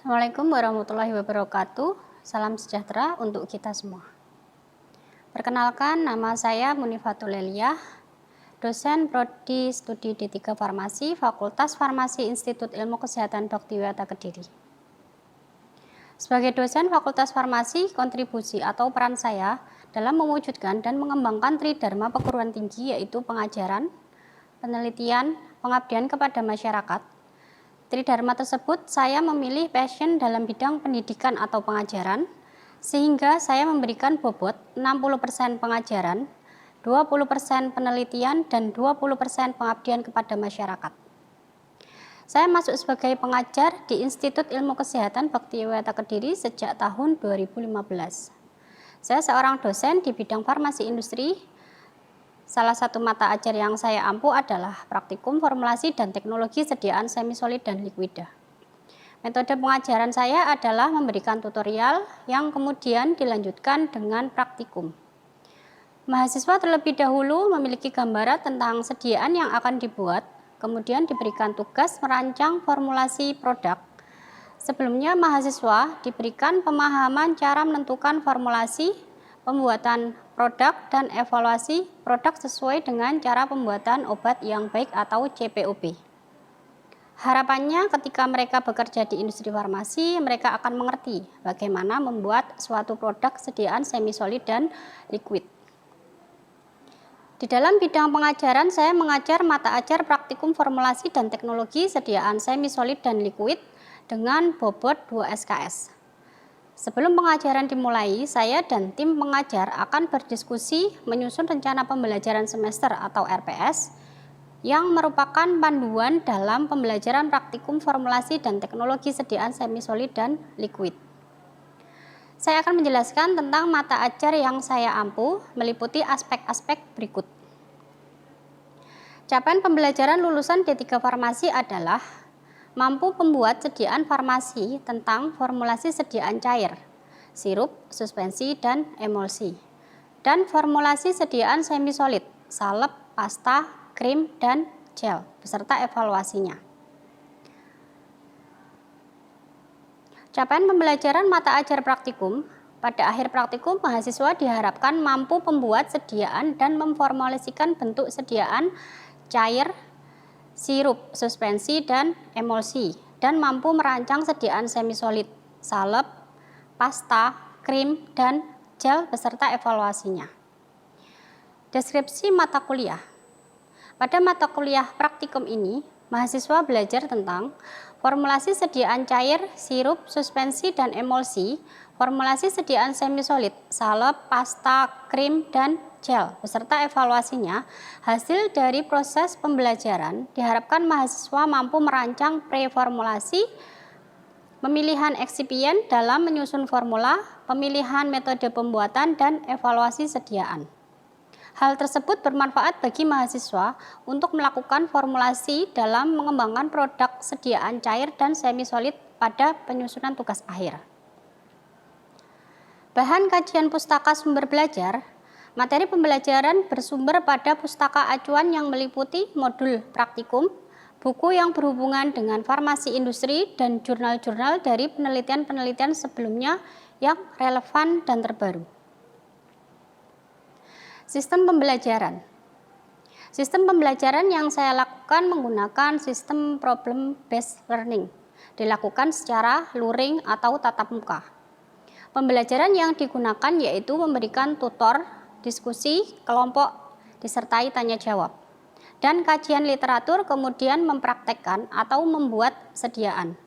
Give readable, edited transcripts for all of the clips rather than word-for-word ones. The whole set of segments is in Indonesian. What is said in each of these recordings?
Assalamualaikum warahmatullahi wabarakatuh. Salam sejahtera untuk kita semua. Perkenalkan, nama saya Munifatul Leliyah, dosen Prodi Studi D3 Farmasi, Fakultas Farmasi Institut Ilmu Kesehatan Baktiwiyata Kediri. Sebagai dosen Fakultas Farmasi, kontribusi atau peran saya dalam mewujudkan dan mengembangkan tridharma perguruan tinggi yaitu pengajaran, penelitian, pengabdian kepada masyarakat. Tridharma tersebut saya memilih passion dalam bidang pendidikan atau pengajaran, sehingga saya memberikan bobot 60% pengajaran, 20% penelitian, dan 20% pengabdian kepada masyarakat. Saya masuk sebagai pengajar di Institut Ilmu Kesehatan Baktiwiyata Kediri sejak tahun 2015. Saya seorang dosen di bidang farmasi industri. Salah satu mata ajar yang saya ampu adalah praktikum formulasi dan teknologi sediaan semi-solid dan liquida. Metode pengajaran saya adalah memberikan tutorial yang kemudian dilanjutkan dengan praktikum. Mahasiswa terlebih dahulu memiliki gambaran tentang sediaan yang akan dibuat, kemudian diberikan tugas merancang formulasi produk. Sebelumnya mahasiswa diberikan pemahaman cara menentukan formulasi, pembuatan produk, dan evaluasi produk sesuai dengan cara pembuatan obat yang baik atau CPOB. Harapannya ketika mereka bekerja di industri farmasi, mereka akan mengerti bagaimana membuat suatu produk sediaan semi-solid dan liquid. Di dalam bidang pengajaran, saya mengajar mata ajar praktikum formulasi dan teknologi sediaan semi-solid dan liquid dengan bobot 2 SKS. Sebelum pengajaran dimulai, saya dan tim pengajar akan berdiskusi menyusun rencana pembelajaran semester atau RPS yang merupakan panduan dalam pembelajaran praktikum formulasi dan teknologi sediaan semi-solid dan liquid. Saya akan menjelaskan tentang mata ajar yang saya ampu meliputi aspek-aspek berikut. Capaian pembelajaran lulusan D3 Farmasi adalah mampu membuat sediaan farmasi tentang formulasi sediaan cair, sirup, suspensi, dan emulsi, dan formulasi sediaan semi-solid, salep, pasta, krim, dan gel, beserta evaluasinya. Capaian pembelajaran mata ajar praktikum. Pada akhir praktikum, mahasiswa diharapkan mampu membuat sediaan dan memformulasikan bentuk sediaan cair, sirup, suspensi, dan emulsi, dan mampu merancang sediaan semi-solid, salep, pasta, krim, dan gel beserta evaluasinya. Deskripsi mata kuliah. Pada mata kuliah praktikum ini, mahasiswa belajar tentang formulasi sediaan cair, sirup, suspensi, dan emulsi, formulasi sediaan semi-solid, salep, pasta, krim, dan gel beserta evaluasinya. Hasil dari proses pembelajaran diharapkan mahasiswa mampu merancang preformulasi, pemilihan eksipien dalam menyusun formula, pemilihan metode pembuatan, dan evaluasi sediaan. Hal tersebut bermanfaat bagi mahasiswa untuk melakukan formulasi dalam mengembangkan produk sediaan cair dan semi-solid pada penyusunan tugas akhir. Bahan kajian pustaka sumber belajar. Materi pembelajaran bersumber pada pustaka acuan yang meliputi modul praktikum, buku yang berhubungan dengan farmasi industri, dan jurnal-jurnal dari penelitian-penelitian sebelumnya yang relevan dan terbaru. Sistem pembelajaran. Sistem pembelajaran yang saya lakukan menggunakan sistem problem based learning, dilakukan secara luring atau tatap muka. Pembelajaran yang digunakan yaitu memberikan tutor, diskusi, kelompok, disertai tanya jawab, dan kajian literatur, kemudian mempraktekkan atau membuat sediaan.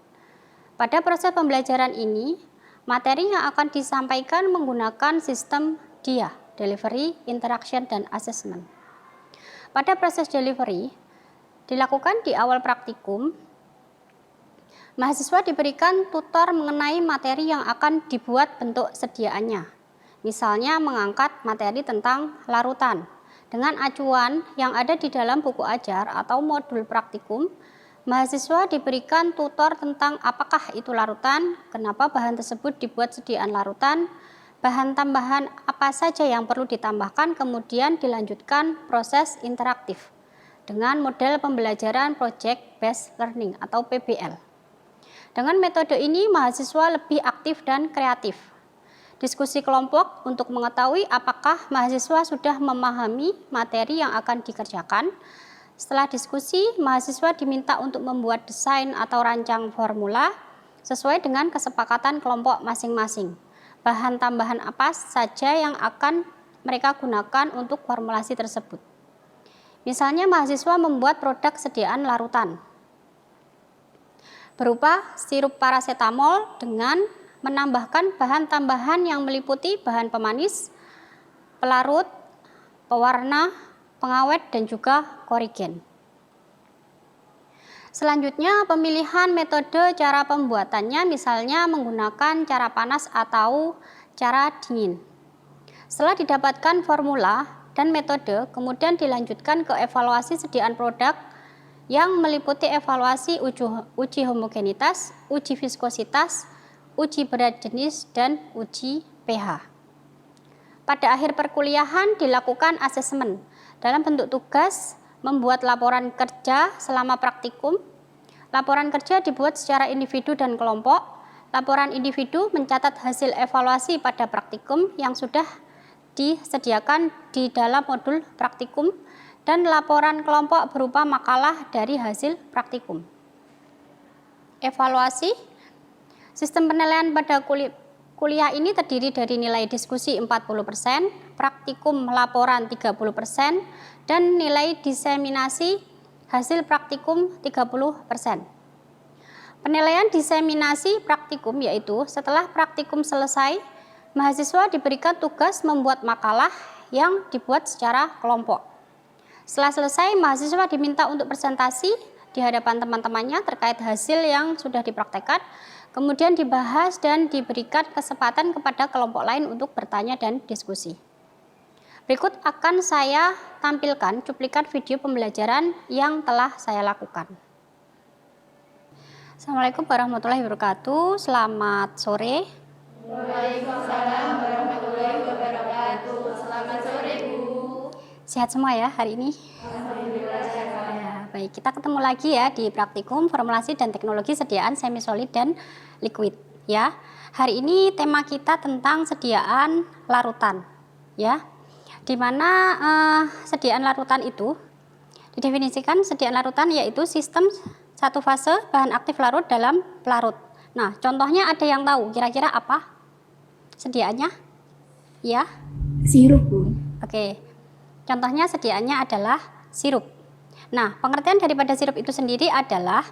Pada proses pembelajaran ini, materi yang akan disampaikan menggunakan sistem DIA, Delivery, Interaction, dan Assessment. Pada proses delivery, dilakukan di awal praktikum, mahasiswa diberikan tutor mengenai materi yang akan dibuat bentuk sediaannya. Misalnya mengangkat materi tentang larutan. Dengan acuan yang ada di dalam buku ajar atau modul praktikum, mahasiswa diberikan tutor tentang apakah itu larutan, kenapa bahan tersebut dibuat sediaan larutan, bahan tambahan apa saja yang perlu ditambahkan, kemudian dilanjutkan proses interaktif dengan model pembelajaran Project Based Learning atau PBL. Dengan metode ini, mahasiswa lebih aktif dan kreatif. Diskusi kelompok untuk mengetahui apakah mahasiswa sudah memahami materi yang akan dikerjakan. Setelah diskusi, mahasiswa diminta untuk membuat desain atau rancang formula sesuai dengan kesepakatan kelompok masing-masing. Bahan tambahan apa saja yang akan mereka gunakan untuk formulasi tersebut. Misalnya mahasiswa membuat produk sediaan larutan berupa sirup parasetamol dengan menambahkan bahan tambahan yang meliputi bahan pemanis, pelarut, pewarna, pengawet, dan juga korigen. Selanjutnya, pemilihan metode cara pembuatannya, misalnya menggunakan cara panas atau cara dingin. Setelah didapatkan formula dan metode, kemudian dilanjutkan ke evaluasi sediaan produk yang meliputi evaluasi uji homogenitas, uji viskositas, uji berat jenis, dan uji pH. Pada akhir perkuliahan dilakukan asesmen dalam bentuk tugas, membuat laporan kerja selama praktikum. Laporan kerja dibuat secara individu dan kelompok. Laporan individu mencatat hasil evaluasi pada praktikum yang sudah disediakan di dalam modul praktikum, dan laporan kelompok berupa makalah dari hasil praktikum. Evaluasi. Sistem penilaian pada kuliah ini terdiri dari nilai diskusi 40%, praktikum laporan 30%, dan nilai diseminasi hasil praktikum 30%. Penilaian diseminasi praktikum yaitu setelah praktikum selesai, mahasiswa diberikan tugas membuat makalah yang dibuat secara kelompok. Setelah selesai, mahasiswa diminta untuk presentasi di hadapan teman-temannya terkait hasil yang sudah dipraktekkan, kemudian dibahas dan diberikan kesempatan kepada kelompok lain untuk bertanya dan diskusi. Berikut akan saya tampilkan cuplikan video pembelajaran yang telah saya lakukan. Assalamualaikum warahmatullahi wabarakatuh. Selamat sore. Waalaikumsalam warahmatullahi wabarakatuh. Selamat sore, Bu. Sehat semua ya hari ini? Alhamdulillah sehat. Ya, baik, kita ketemu lagi ya di praktikum formulasi dan teknologi sediaan semi solid dan liquid ya. Hari ini tema kita tentang sediaan larutan ya. Di mana sediaan larutan itu didefinisikan, sediaan larutan yaitu sistem satu fase bahan aktif larut dalam pelarut. Nah, contohnya ada yang tahu kira-kira apa sediaannya? Ya? Sirup, Bu. Oke. Contohnya sediaannya adalah sirup. Nah, pengertian daripada sirup itu sendiri adalah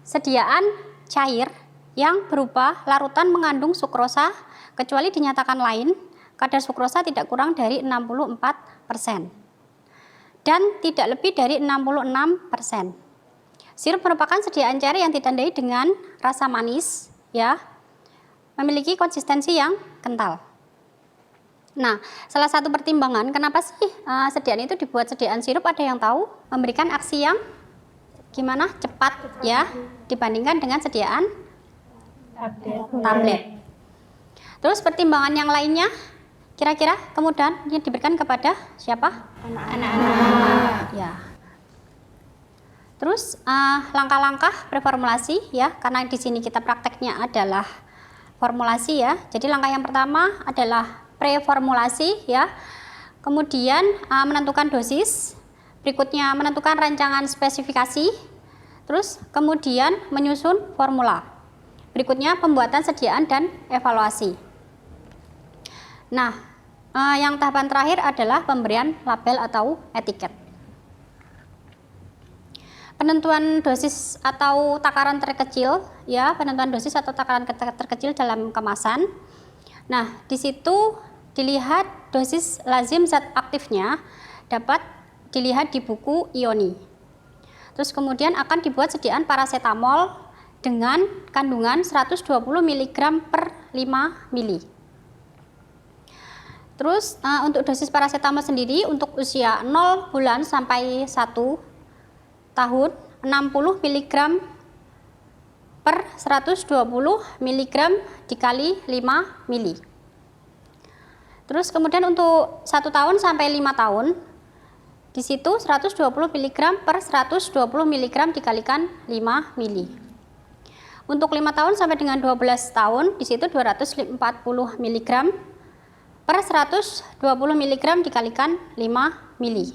sediaan cair yang berupa larutan mengandung sukrosa kecuali dinyatakan lain, kadar sukrosa tidak kurang dari 64% dan tidak lebih dari 66%. Sirup merupakan sediaan cair yang ditandai dengan rasa manis, ya, memiliki konsistensi yang kental. Nah, salah satu pertimbangan kenapa sih sediaan itu dibuat sediaan sirup, ada yang tahu? Memberikan aksi yang gimana? Cepat, ya, dibandingkan dengan sediaan tablet. Terus pertimbangan yang lainnya, kira-kira kemudian yang diberikan kepada siapa? Anak-anak. Ya. Terus langkah-langkah preformulasi ya, karena di sini kita prakteknya adalah formulasi ya. Jadi langkah yang pertama adalah preformulasi ya. Kemudian menentukan dosis, berikutnya menentukan rancangan spesifikasi, terus kemudian menyusun formula. Berikutnya pembuatan sediaan dan evaluasi. Nah, yang tahapan terakhir adalah pemberian label atau etiket. Penentuan dosis atau takaran terkecil, ya, penentuan dosis atau takaran terkecil dalam kemasan. Nah, di situ dilihat dosis lazim zat aktifnya dapat dilihat di buku IONI. Terus kemudian akan dibuat sediaan parasetamol dengan kandungan 120 mg per 5 mili. Terus untuk dosis parasetamol sendiri untuk usia 0 bulan sampai 1 tahun 60 mg per 120 mg dikali 5 mili. Terus kemudian untuk 1 tahun sampai 5 tahun di situ 120 mg per 120 mg dikalikan 5 mili. Untuk 5 tahun sampai dengan 12 tahun, di situ 240 mg per 120 mg dikalikan 5 mili.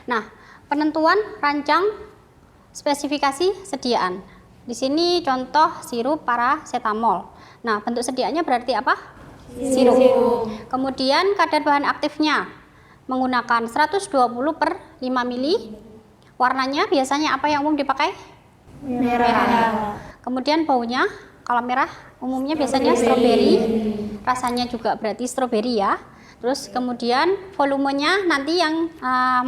Nah, penentuan rancang spesifikasi sediaan. Di sini contoh sirup paracetamol. Nah, bentuk sediaannya berarti apa? Sirup. Kemudian kadar bahan aktifnya menggunakan 120 per 5 mili. Warnanya biasanya apa yang umum dipakai? Merah. Kemudian baunya, kalau merah umumnya biasanya stroberi. Rasanya juga berarti stroberi ya. Terus kemudian volumenya nanti yang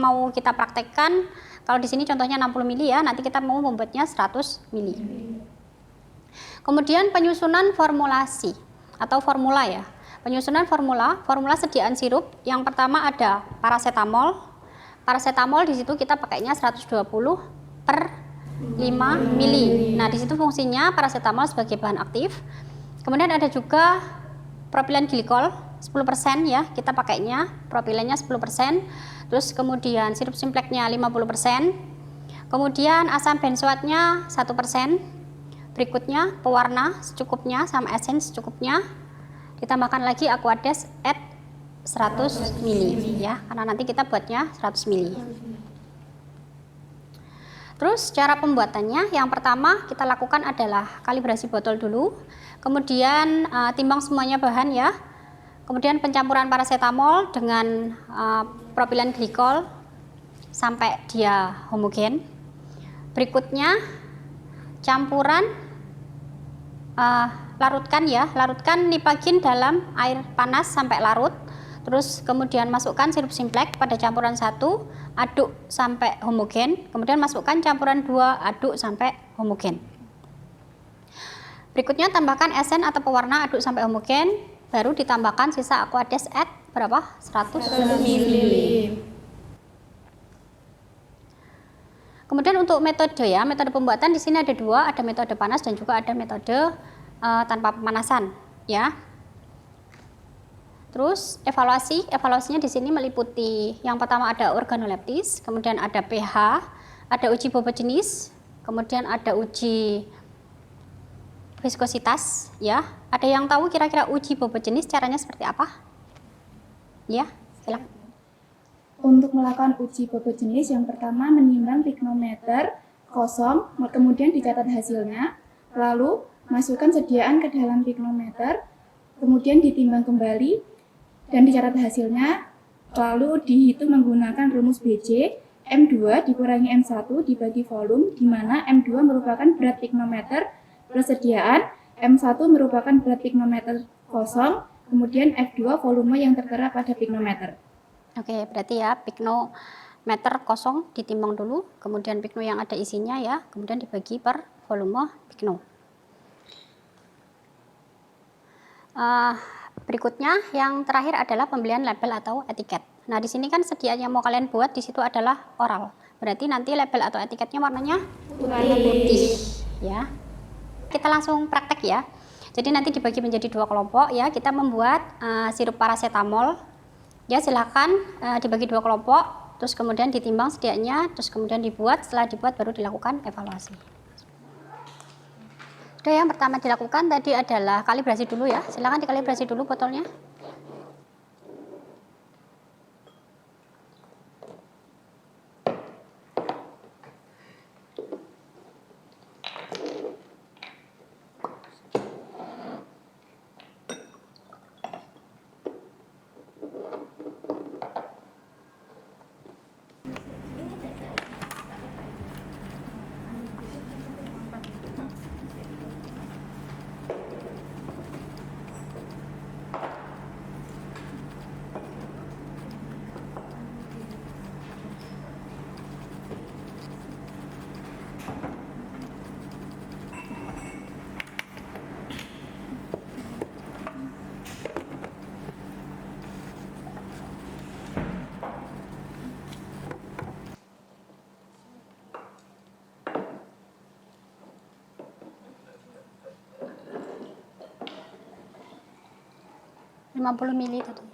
mau kita praktekkan, kalau di sini contohnya 60 mili ya, nanti kita mau membuatnya 100 mili. Kemudian penyusunan formulasi atau formula ya. Penyusunan formula sediaan sirup. Yang pertama ada paracetamol. Paracetamol di situ kita pakainya 120 per 5 mili. Nah, di situ fungsinya paracetamol sebagai bahan aktif. Kemudian ada juga propilen glikol 10% ya, kita pakainya propilennya 10%. Terus kemudian sirup simpleknya 50%. Kemudian asam benzoatnya 1%. Berikutnya pewarna secukupnya sama esen secukupnya. Ditambahkan lagi Aquades at 100 mili ya, karena nanti kita buatnya 100 mili. Terus cara pembuatannya, yang pertama kita lakukan adalah kalibrasi botol dulu, kemudian timbang semuanya bahan ya, kemudian pencampuran paracetamol dengan propilen glikol sampai dia homogen. Berikutnya campuran larutkan nipagin dalam air panas sampai larut. Terus kemudian masukkan sirup simplek pada campuran 1, aduk sampai homogen. Kemudian masukkan campuran 2, aduk sampai homogen. Berikutnya tambahkan esen atau pewarna, aduk sampai homogen. Baru ditambahkan sisa Aquades at berapa? 100 mili. Kemudian untuk metode ya, metode pembuatan di sini ada dua, ada metode panas dan juga ada metode tanpa pemanasan ya. Terus evaluasinya di sini meliputi yang pertama ada organoleptis, kemudian ada pH, ada uji bobot jenis, kemudian ada uji viskositas ya. Ada yang tahu kira-kira uji bobot jenis caranya seperti apa? Ya, silakan. Untuk melakukan uji bobot jenis, yang pertama menimbang piknometer kosong, kemudian dicatat hasilnya, lalu masukkan sediaan ke dalam piknometer, kemudian ditimbang kembali dan dicatat hasilnya, lalu dihitung menggunakan rumus BJ, M2 dikurangi M1 dibagi volume, di mana M2 merupakan berat piknometer plus sediaan, M1 merupakan berat piknometer kosong, kemudian F2 volume yang tertera pada piknometer. Oke, berarti ya piknometer kosong ditimbang dulu, kemudian pikno yang ada isinya ya, kemudian dibagi per volume pikno. Berikutnya yang terakhir adalah pembelian label atau etiket. Nah, di sini kan sediaan yang mau kalian buat di situ adalah oral. Berarti nanti label atau etiketnya warnanya putih ya. Kita langsung praktek ya. Jadi nanti dibagi menjadi dua kelompok ya. Kita membuat sirup paracetamol. Ya, silahkan dibagi dua kelompok, terus kemudian ditimbang sediaannya, terus kemudian dibuat. Setelah dibuat baru dilakukan evaluasi. Oke, yang pertama dilakukan tadi adalah kalibrasi dulu ya. Silakan dikalibrasi dulu botolnya. Lima 50 mili tadi.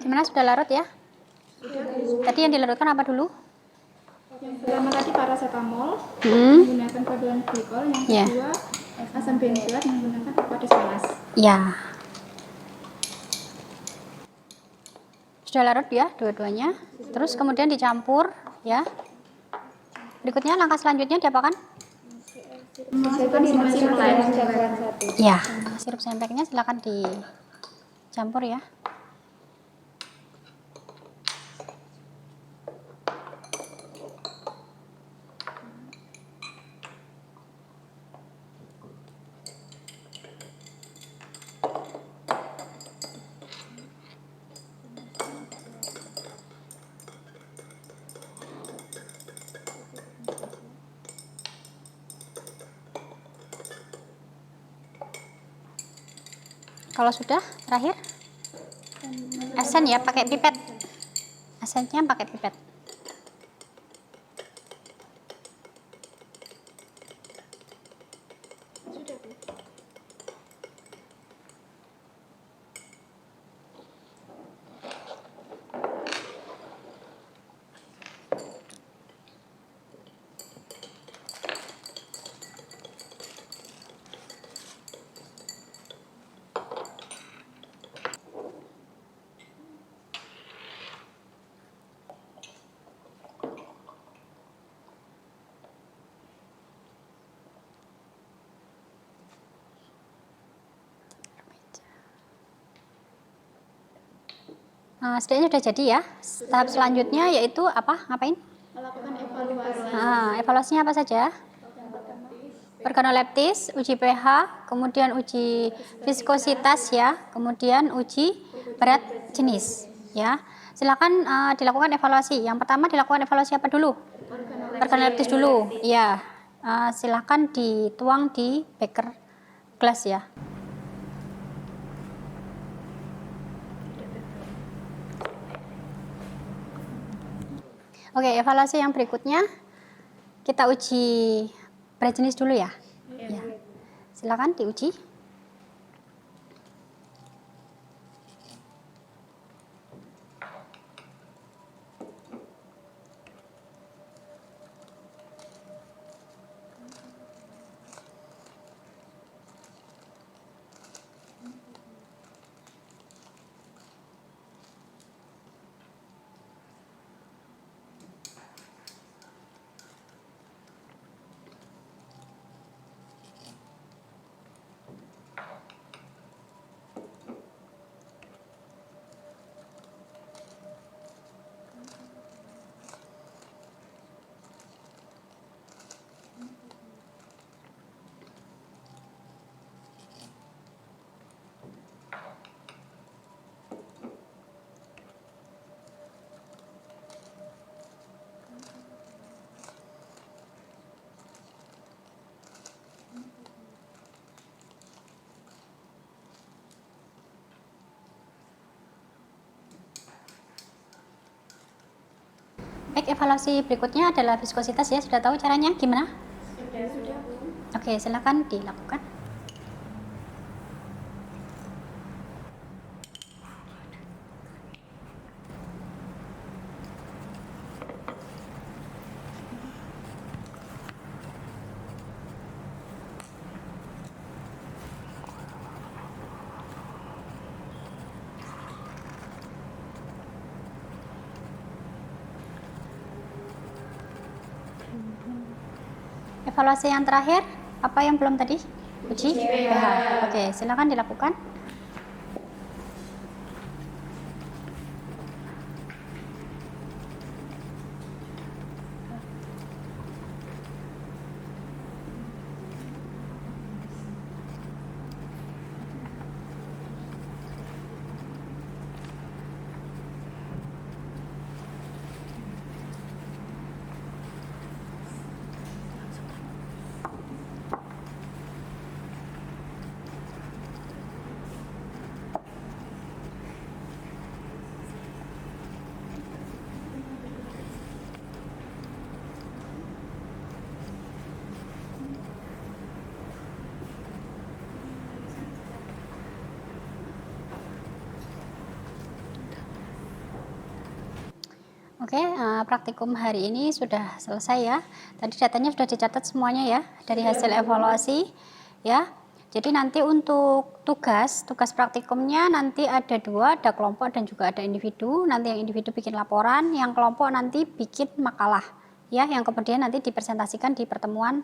Gimana, sudah larut ya? Tadi yang dilarutkan apa dulu? Yang pertama tadi paracetamol menggunakan paduan glikol, yang kedua asam benzoat menggunakan aqueous panas. Ya. Sudah larut ya dua-duanya. Terus kemudian dicampur ya. Berikutnya langkah selanjutnya diapakan? Masukkan sirup campuran 1. Ya, sirup sempeknya silakan dicampur ya. Kalau sudah, terakhir esen ya, pakai pipet. Esennya pakai pipet. Nah, setidaknya sudah jadi ya. Tahap selanjutnya yaitu apa? Ngapain? Melakukan evaluasi. Nah, evaluasinya apa saja? Organoleptis, uji pH, kemudian uji viskositas ya, kemudian uji berat jenis ya. Silakan dilakukan evaluasi. Yang pertama dilakukan evaluasi apa dulu? Organoleptis dulu. Ya. Silakan dituang di beker gelas ya. Oke, evaluasi yang berikutnya kita uji berat jenis dulu ya. Ya. Silakan diuji. Baik, evaluasi berikutnya adalah viskositas ya. Sudah tahu caranya gimana? Sudah. Oke, silakan dilakukan. Evaluasi yang terakhir, apa yang belum tadi? Uji pH. Oke, silakan dilakukan. Oke, praktikum hari ini sudah selesai ya. Tadi datanya sudah dicatat semuanya ya dari hasil evaluasi ya. Jadi nanti untuk tugas praktikumnya nanti ada 2, ada kelompok dan juga ada individu. Nanti yang individu bikin laporan, yang kelompok nanti bikin makalah ya, yang kemudian nanti dipresentasikan di pertemuan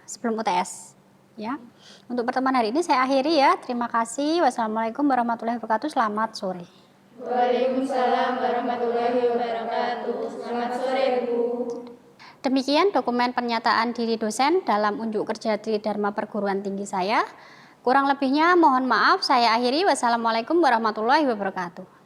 sebelum UTS ya. Untuk pertemuan hari ini saya akhiri ya. Terima kasih. Wassalamualaikum warahmatullahi wabarakatuh. Selamat sore. Waalaikumsalam warahmatullahi wabarakatuh. Selamat sore, Bu. Demikian dokumen pernyataan diri dosen dalam unjuk kerja Tridharma Perguruan Tinggi saya. Kurang lebihnya mohon maaf, saya akhiri. Wassalamualaikum warahmatullahi wabarakatuh.